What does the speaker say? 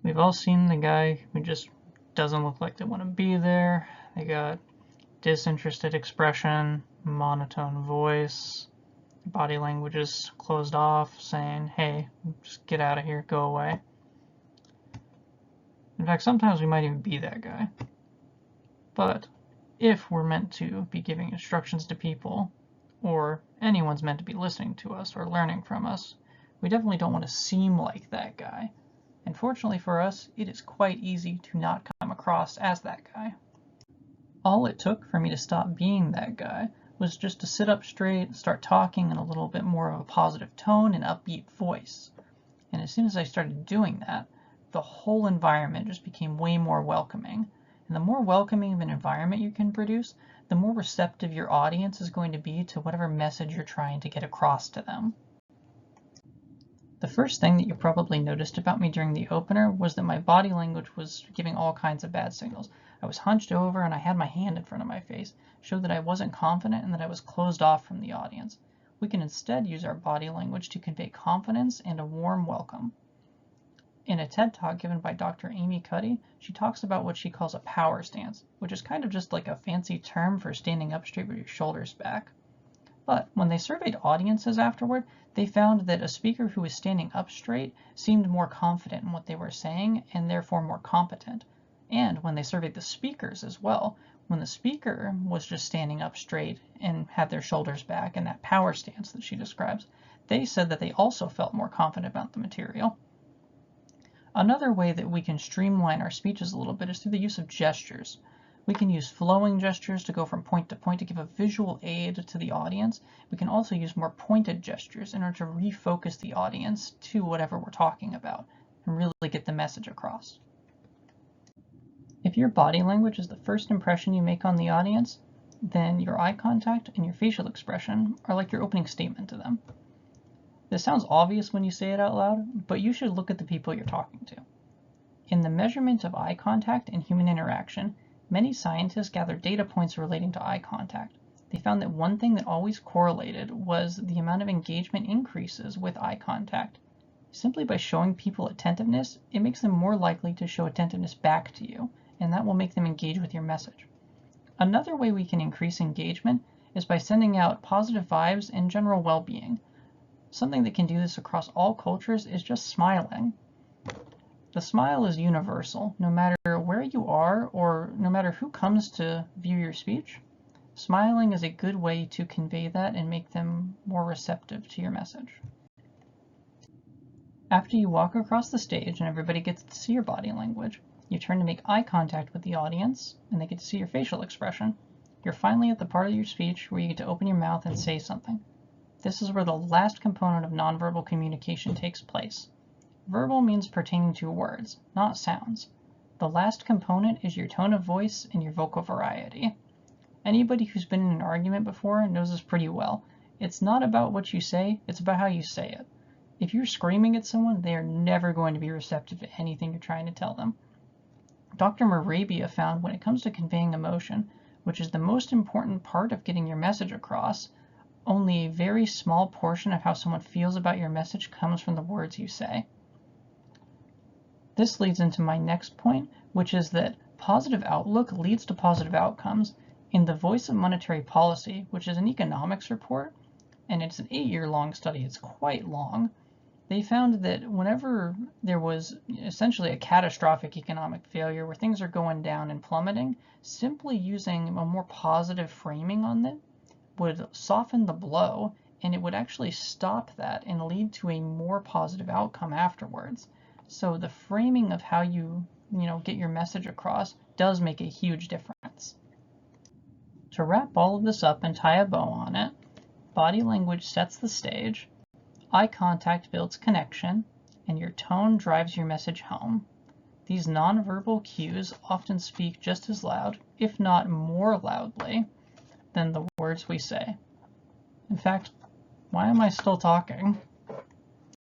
We've all seen the guy who just doesn't look like they want to be there. They got disinterested expression, monotone voice, body language is closed off, saying, hey, just get out of here, go away. In fact, sometimes we might even be that guy. But if we're meant to be giving instructions to people, or anyone's meant to be listening to us or learning from us, we definitely don't want to seem like that guy. And fortunately for us, it is quite easy to not come across as that guy. All it took for me to stop being that guy was just to sit up straight, start talking in a little bit more of a positive tone and upbeat voice. And as soon as I started doing that, the whole environment just became way more welcoming. And the more welcoming of an environment you can produce, the more receptive your audience is going to be to whatever message you're trying to get across to them. The first thing that you probably noticed about me during the opener was that my body language was giving all kinds of bad signals. I was hunched over and I had my hand in front of my face, showed that I wasn't confident and that I was closed off from the audience. We can instead use our body language to convey confidence and a warm welcome. In a TED Talk given by Dr. Amy Cuddy, she talks about what she calls a power stance, which is kind of just like a fancy term for standing up straight with your shoulders back. But when they surveyed audiences afterward, they found that a speaker who was standing up straight seemed more confident in what they were saying and therefore more competent. And when they surveyed the speakers as well, when the speaker was just standing up straight and had their shoulders back in that power stance that she describes, they said that they also felt more confident about the material. Another way that we can streamline our speeches a little bit is through the use of gestures. We can use flowing gestures to go from point to point to give a visual aid to the audience. We can also use more pointed gestures in order to refocus the audience to whatever we're talking about and really get the message across. If your body language is the first impression you make on the audience, then your eye contact and your facial expression are like your opening statement to them. This sounds obvious when you say it out loud, but you should look at the people you're talking to. In the measurement of eye contact and human interaction, many scientists gathered data points relating to eye contact. They found that one thing that always correlated was the amount of engagement increases with eye contact. Simply by showing people attentiveness, it makes them more likely to show attentiveness back to you, and that will make them engage with your message. Another way we can increase engagement is by sending out positive vibes and general well-being. Something that can do this across all cultures is just smiling. The smile is universal, no matter where you are or no matter who comes to view your speech. Smiling is a good way to convey that and make them more receptive to your message. After you walk across the stage and everybody gets to see your body language, you turn to make eye contact with the audience and they get to see your facial expression. You're finally at the part of your speech where you get to open your mouth and say something. This is where the last component of nonverbal communication takes place. Verbal means pertaining to words, not sounds. The last component is your tone of voice and your vocal variety. Anybody who's been in an argument before knows this pretty well. It's not about what you say, it's about how you say it. If you're screaming at someone, they are never going to be receptive to anything you're trying to tell them. Dr. Morabia found when it comes to conveying emotion, which is the most important part of getting your message across, only a very small portion of how someone feels about your message comes from the words you say. This leads into my next point, which is that positive outlook leads to positive outcomes. In the Voice of Monetary Policy, which is an economics report, and it's an 8-year-long study, it's quite long, they found that whenever there was essentially a catastrophic economic failure where things are going down and plummeting, simply using a more positive framing on it would soften the blow, and it would actually stop that and lead to a more positive outcome afterwards. So the framing of how you get your message across does make a huge difference. To wrap all of this up and tie a bow on it, body language sets the stage, eye contact builds connection, and your tone drives your message home. These nonverbal cues often speak just as loud, if not more loudly, than the words we say. In fact, why am I still talking?